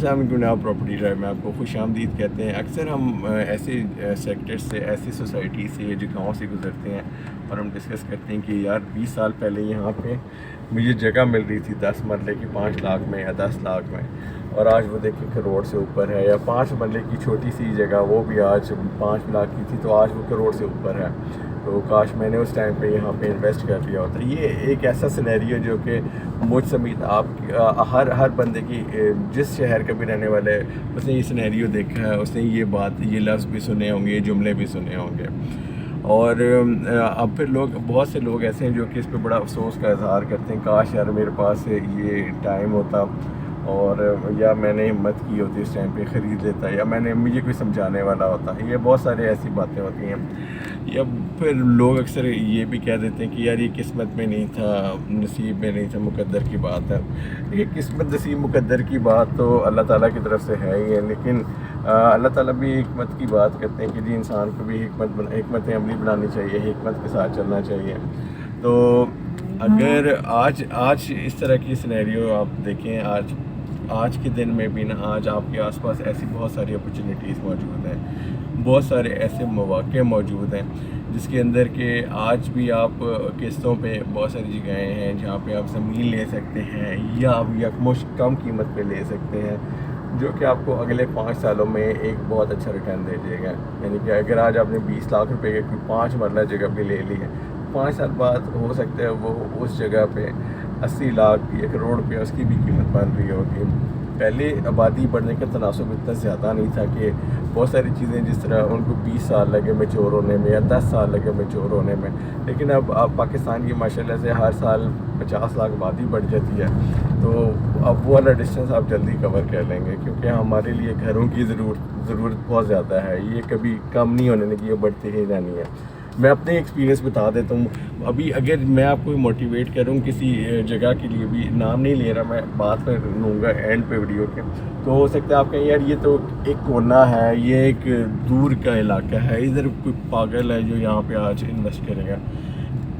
السلام علیکم جناب، پراپرٹی ڈرائیو میں آپ کو خوش آمدید کہتے ہیں۔ اکثر ہم ایسے سیکٹر سے، ایسی سوسائٹی سے یا جگہوں سے گزرتے ہیں اور ہم ڈسکس کرتے ہیں کہ یار 20 سال پہلے یہاں پہ مجھے جگہ مل رہی تھی 10 مرلے کی 5 لاکھ میں یا 10 لاکھ میں، اور آج وہ دیکھیں کروڑ سے اوپر ہے، یا 5 مرلے کی چھوٹی سی جگہ وہ بھی آج 5 لاکھ کی تھی تو آج وہ کروڑ سے اوپر ہے۔ تو کاش میں نے اس ٹائم پہ یہاں پہ انویسٹ کر لیا ہوتا۔ یہ ایک ایسا سینیریو جو کہ مجھ سمیت آپ ہر بندے کی، جس شہر کا بھی رہنے والا ہے، اس نے یہ سینیریو دیکھا ہے، اس نے یہ لفظ بھی سنے ہوں گے، یہ جملے بھی سنے ہوں گے۔ اور اب پھر بہت سے لوگ ایسے ہیں جو کہ اس پہ بڑا افسوس کا اظہار کرتے ہیں، کاش یار میرے پاس یہ ٹائم ہوتا، اور یا میں نے ہمت کی ہوتی اس ٹائم پہ خرید لیتا، یا مجھے کوئی سمجھانے والا ہوتا۔ یہ بہت سارے ایسی باتیں ہوتی ہیں، یا پھر لوگ اکثر یہ بھی کہہ دیتے ہیں کہ یار یہ قسمت میں نہیں تھا، نصیب میں نہیں تھا، مقدر کی بات ہے۔ یہ قسمت نصیب مقدر کی بات تو اللہ تعالیٰ کی طرف سے ہے ہی ہے، لیکن اللہ تعالیٰ بھی حکمت کی بات کرتے ہیں کہ جی انسان کو بھی حکمت عملی بنانی چاہیے، حکمت کے ساتھ چلنا چاہیے۔ تو اگر آج اس طرح کی سینیریو آپ دیکھیں، آج کے دن میں بھی نا، آج آپ کے آس پاس ایسی بہت ساری اپرچونیٹیز موجود ہیں، بہت سارے ایسے مواقع موجود ہیں جس کے اندر کہ آج بھی آپ قسطوں پہ بہت ساری جگہیں ہیں جہاں پہ آپ زمین لے سکتے ہیں، یا آپ یکمشت کم قیمت پہ لے سکتے ہیں، جو کہ آپ کو اگلے 5 سالوں میں ایک بہت اچھا ریٹرن دے دے گا۔ یعنی کہ اگر آج آپ نے 20 لاکھ روپے کی 5 مرلہ جگہ پہ لے لی ہے، 5 سال بعد ہو سکتا ہے وہ اس جگہ پہ 80 لاکھ یا کروڑ روپے اس کی بھی قیمت بن رہی ہوتی۔ پہلے آبادی بڑھنے کا تناسب اتنا زیادہ نہیں تھا کہ بہت ساری چیزیں جس طرح ان کو 20 سال لگے میچور ہونے میں یا 10 سال لگے میچور ہونے میں، لیکن اب پاکستان کی ماشاءاللہ سے ہر سال 50 لاکھ آبادی بڑھ جاتی ہے، تو اب وہ والا ڈسٹینس آپ جلدی کور کر لیں گے، کیونکہ ہمارے لیے گھروں کی ضرورت بہت زیادہ ہے، یہ کبھی کم نہیں ہونے لگی، یہ بڑھتی ہی رہنی ہے۔ میں اپنے ایکسپیرینس بتا دیتا ہوں۔ ابھی اگر میں آپ کو موٹیویٹ کروں کسی جگہ کے لیے، بھی نام نہیں لے رہا میں، بات میں لوں گا اینڈ پہ ویڈیو کے، تو ہو سکتا ہے آپ کہیں یار یہ تو ایک کونا ہے، یہ ایک دور کا علاقہ ہے، ادھر کوئی پاگل ہے جو یہاں پہ آج انویسٹ کرے گا۔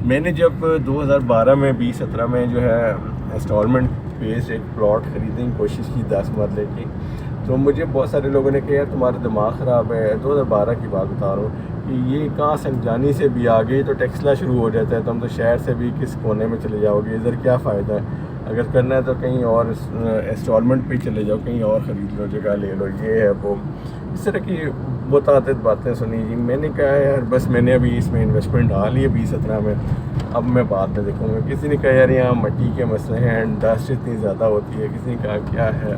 میں نے جب 2012 میں 2017 میں جو ہے انسٹالمنٹ بیسڈ ایک پلاٹ خریدنے کی کوشش کی 10 مرلے کی، تو مجھے بہت سارے لوگوں نے کہا یار تمہارا دماغ خراب ہے، 2012 کی بات بتا رہا ہوں کہ یہ کہاں سنجانی سے بھی آگے تو ٹیکسلا شروع ہو جاتا ہے، تم تو شہر سے بھی کس کونے میں چلے جاؤ گے، ادھر کیا فائدہ ہے؟ اگر کرنا ہے تو کہیں اور انسٹالمنٹ پہ چلے جاؤ، کہیں اور خرید لو، جگہ لے لو، یہ ہے وہ، اس طرح کی متعدد باتیں سنی جی۔ میں نے کہا یار بس میں نے ابھی اس میں انویسٹمنٹ ڈال لی ہے 2017 میں، اب میں بعد میں دیکھوں گا۔ کسی نے کہا یار یہاں مٹی کے مسئلے ہیں، ڈسٹ اتنی زیادہ ہوتی ہے، کسی نے کہا کیا ہے،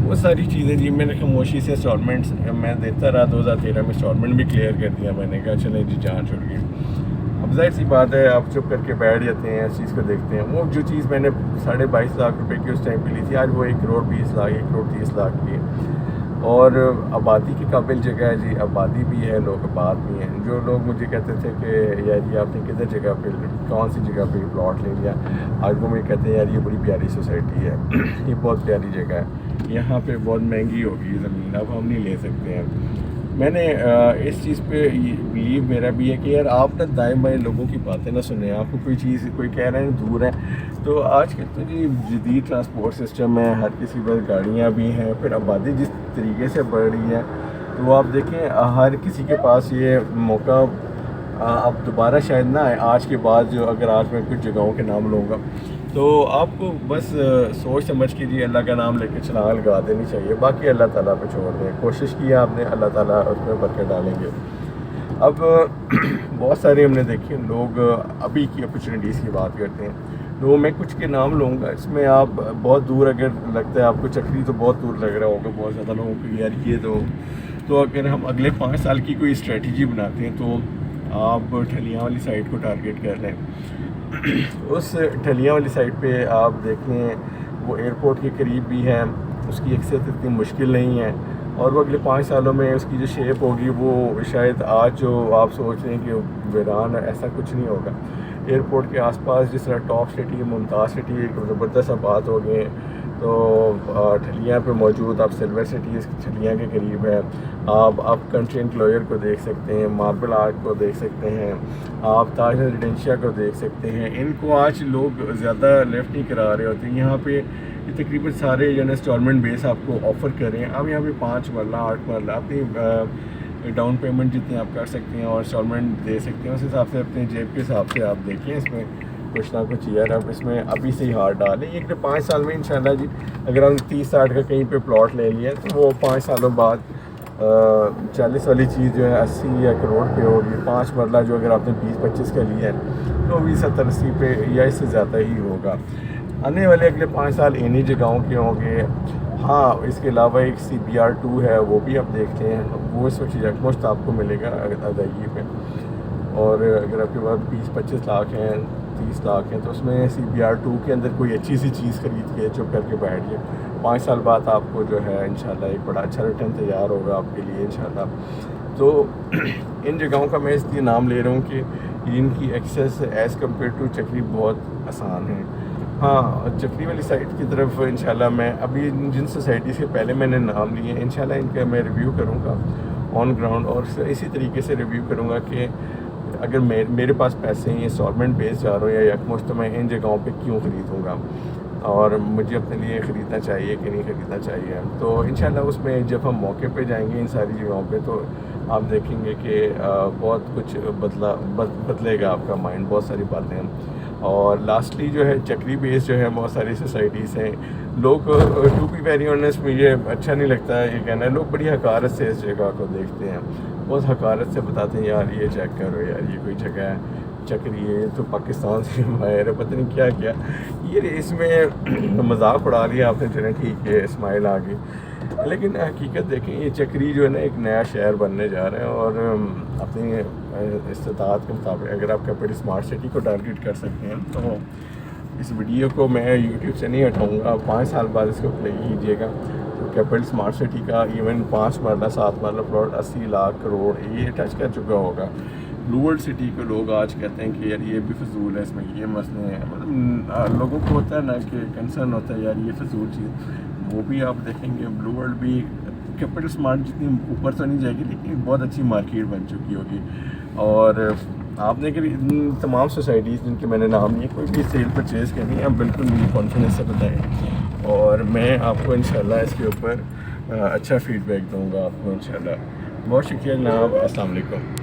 وہ ساری چیزیں جی۔ میں نے خاموشی سے انسٹالمنٹس میں دیتا رہا، 2013 میں انسٹالمنٹ بھی کلیئر کر دیا، میں نے کہا چلیں جی جان چھوڑ گئی۔ اب ظاہر سی بات ہے آپ چپ کر کے بیٹھ جاتے ہیں، اس چیز کو دیکھتے ہیں۔ وہ جو چیز میں نے 22.5 لاکھ روپے کی اس ٹائم پہ لی تھی، آج وہ 1 کروڑ 20 لاکھ 1 کروڑ 30 لاکھ کی ہے، اور آبادی کے قابل جگہ ہے جی، آبادی بھی ہے، لوگ آباد بھی ہیں۔ جو لوگ مجھے کہتے تھے کہ یار یہ آپ نے کدھر جگہ پہ، کون سی جگہ پہ پلاٹ لے لیا، آج وہ مجھے کہتے ہیں یار یہ بڑی پیاری سوسائٹی ہے، یہ بہت پیاری جگہ ہے، یہاں پہ بہت مہنگی ہوگی زمین، اب ہم نہیں لے سکتے ہیں۔ میں نے اس چیز پہ بلیو میرا بھی ہے کہ یار آپ نہ دائیں بائیں لوگوں کی باتیں نہ سنیں۔ آپ کو کوئی چیز کوئی کہہ رہے ہیں دور ہے، تو آج کل تو جی جدید ٹرانسپورٹ سسٹم ہے، ہر کسی پاس گاڑیاں بھی ہیں، پھر آبادی جس طریقے سے بڑھ رہی ہے تو آپ دیکھیں ہر کسی کے پاس یہ موقع اب دوبارہ شاید نہ آئے۔ آج کے بعد جو، اگر آج میں کچھ جگہوں کے نام لوں گا تو آپ کو بس سوچ سمجھ کے جی اللہ کا نام لے کے چھلانگ لگا دینی چاہیے، باقی اللہ تعالیٰ پہ چھوڑ دیں۔ کوشش کی آپ نے، اللہ تعالیٰ اس میں برکت ڈالیں گے۔ اب بہت سارے ہم نے دیکھے لوگ ابھی کی اپرچونیٹیز کی بات کرتے ہیں، تو میں کچھ کے نام لوں گا، اس میں آپ بہت دور، اگر لگتا ہے آپ کو چکری تو بہت دور لگ رہا ہوگا بہت زیادہ لوگوں کو یار یہ تو اگر ہم اگلے 5 سال کی کوئی اسٹریٹجی بناتے ہیں تو آپ ٹھلیاں والی سائٹ کو ٹارگیٹ کر لیں۔ اس ٹھلیاں والی سائٹ پہ آپ دیکھ لیں وہ ایئرپورٹ کے قریب بھی ہے، اس کی ایکسیس اتنی مشکل نہیں ہے، اور وہ اگلے 5 سالوں میں اس کی جو شیپ ہوگی وہ شاید آج جو آپ سوچ رہے ہیں کہ ویران، ایسا کچھ نہیں ہوگا۔ ایئرپورٹ کے آس پاس جس طرح ٹاپ سٹی، ممتاز سٹی ایک زبردست آباد ہو گئے، تو ٹھلیاں پہ موجود آپ سلور سٹی اس ٹھلیاں کے قریب ہے، آپ کنٹری انکلوئر کو دیکھ سکتے ہیں، ماربل آرٹ کو دیکھ سکتے ہیں، آپ تاج ریزیڈنشیا کو دیکھ سکتے ہیں۔ ان کو آج لوگ زیادہ لیفٹ نہیں کرا رہے ہوتے، یہاں پہ تقریباً سارے جو ہے انسٹالمنٹ بیس آپ کو آفر کر رہے ہیں. آپ یہاں پہ 5 مرلہ 8 مرلہ اپنی ڈاؤن پیمنٹ جتنی آپ کر سکتے ہیں اور انسٹالمنٹ دے سکتے ہیں اس حساب سے اپنے جیب کے حساب سے آپ دیکھیں. اس میں کچھ نہ کچھ یار آپ اس میں ابھی سے ہی ہاتھ ڈالیں. یہ 5 سال میں انشاءاللہ جی اگر ہم 30-60 کا کہیں پہ پلاٹ لے لیا تو وہ 5 سالوں بعد 40 والی چیز جو ہے 80 یا کروڑ پہ ہوگی. 5 مرلہ جو اگر آپ نے 20-25 کا لیا ہے تو بھی 70-80 پہ یا اس سے زیادہ ہی ہوگا. آنے والے اگلے 5 سال انہی جگہوں کے ہوں گے. ہاں اس کے علاوہ ایک CBR2 ہے وہ بھی آپ دیکھتے ہیں, وہ اس وقت یکمشت آپ کو ملے گا ادائیگی پہ. اور اگر آپ کے پاس 20-25 لاکھ ہیں 30 لاکھ ہیں تو اس میں CBR2 کے اندر کوئی اچھی سی چیز خرید کے چپ کر کے بیٹھ جائے. 5 سال بعد آپ کو جو ہے انشاءاللہ ایک بڑا اچھا ریٹرن تیار ہوگا آپ کے لیے انشاءاللہ. تو ان جگہوں کا میں اس لیے نام لے رہا ہوں کہ ان کی ایکسیس ایز کمپیئر ٹو چکری بہت آسان ہے. ہاں چکری والی سائٹ کی طرف انشاءاللہ میں ابھی جن سوسائٹیز کے پہلے میں نے نام لیے ہیں انشاءاللہ ان کا میں ریویو کروں گا آن گراؤنڈ, اور اسی طریقے سے ریویو کروں گا کہ اگر میرے پاس پیسے ہیں انسٹالمنٹ بیس جا رہا ہوں یا یکمشت تو میں ان جگہوں پہ کیوں خریدوں گا اور مجھے اپنے لیے خریدنا چاہیے کہ نہیں خریدنا چاہیے. تو انشاءاللہ اس میں جب ہم موقع پہ جائیں گے ان ساری جگہوں پہ تو آپ دیکھیں گے کہ بہت کچھ بدلے گا آپ کا مائنڈ, بہت ساری باتیں. اور لاسٹلی جو ہے چکری بیس جو ہے بہت ساری سوسائٹیز ہیں. لوگ ٹو بی ویری آنیسٹ مجھے اچھا نہیں لگتا ہے یہ کہنا ہے, لوگ بڑی حقارت سے اس جگہ کو دیکھتے ہیں, بہت حقارت سے بتاتے ہیں یار یہ چیک کرو یار یہ کوئی جگہ ہے چکری ہے تو پاکستان سے باہر ہے پتہ نہیں کیا کیا. یہ اس میں مذاق اڑا لیا آپ نے, چلیں ٹھیک ہے اسمائل آ گئی, لیکن حقیقت دیکھیں یہ چکری جو ہے نا ایک نیا شہر بننے جا رہا ہے. اور اپنی استطاعت کے مطابق اگر آپ کیپٹل اسمارٹ سٹی کو ٹارگیٹ کر سکتے ہیں تو اس ویڈیو کو میں یوٹیوب سے نہیں ہٹاؤں گا. 5 سال بعد اس کو پلے کیجیے گا تو کیپٹل اسمارٹ سٹی کا ایون 5 مرلہ 7 مرلہ پلاٹ 80 لاکھ کروڑ یہ ٹچ کر چکا ہوگا. بلو ورلڈ سٹی کو لوگ آج کہتے ہیں کہ یار یہ بھی فضول ہے, اس میں یہ مسئلے ہیں. مطلب لوگوں کو ہوتا ہے نا کہ کنسرن ہوتا ہے یار یہ فضول چیز, وہ بھی آپ دیکھیں گے بلو ورلڈ بھی کیپٹل اسمارٹ جتنی اوپر تو نہیں جائے گی لیکن بہت اچھی مارکیٹ بن چکی ہوگی. اور آپ نے کہ تمام سوسائٹیز جن کے میں نے نام لیے کوئی بھی سیل پرچیز کرنی ہے آپ بالکل مجھے کانفیڈنس سے بتائیں اور میں آپ کو انشاءاللہ اس کے اوپر اچھا فیڈ بیک دوں گا آپ کو انشاءاللہ. بہت شکریہ جناب, السلام علیکم.